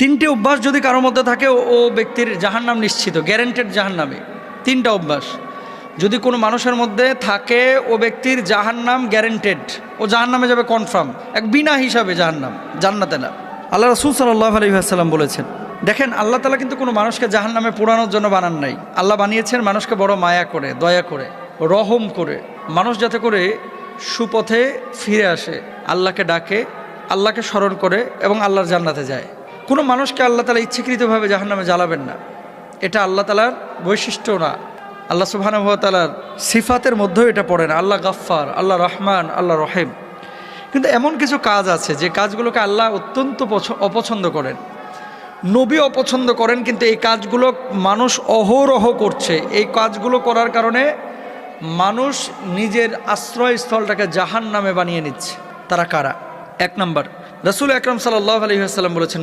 তিনটে অভ্যাস যদি কারোর মধ্যে থাকে ও ব্যক্তির জাহান্নাম নিশ্চিত, গ্যারেন্টেড জাহান্নামে। তিনটা অভ্যাস যদি কোনো মানুষের মধ্যে থাকে, ও ব্যক্তির জাহান্নাম গ্যারেন্টেড, ও জাহান্নামে যাবে কনফার্ম, এক বিনা হিসাবে জাহান্নাম, জান্নাতে না। আল্লাহ রাসূল সাল্লাল্লাহু আলাইহি ওয়াসাল্লাম বলেছেন, দেখেন আল্লাহ তাআলা কিন্তু কোনো মানুষকে জাহান্নামে পোড়ানোর জন্য বানান নাই। আল্লাহ বানিয়েছেন মানুষকে বড় মায়া করে, দয়া করে, রহম করে, মানুষ যাতে করে সুপথে ফিরে আসে, আল্লাহকে ডাকে, আল্লাহকে স্মরণ করে এবং আল্লাহর জান্নাতে যায়। কোনো মানুষকে আল্লাহ তাআলা ইচ্ছাকৃতভাবে জাহান্নামে জ্বালাবেন না, এটা আল্লাহ তাআলার বৈশিষ্ট্য না। আল্লাহ সুবহানাহু ওয়া তাআলার সিফাতের মধ্যেও এটা পড়ে না। আল্লাহ গাফফার, আল্লাহ রহমান, আল্লাহ রহিম। কিন্তু এমন কিছু কাজ আছে যে কাজগুলোকে আল্লাহ অত্যন্ত অপছন্দ করেন, নবী অপছন্দ করেন, কিন্তু এই কাজগুলো মানুষ অহরহ করছে। এই কাজগুলো করার কারণে মানুষ নিজের আশ্রয়স্থলটাকে জাহান্নামে বানিয়ে নিচ্ছে। তারা কারা? এক নম্বর, রাসূল আকরাম সাল্লাল্লাহু আলাইহি ওয়াসাল্লাম বলেছেন,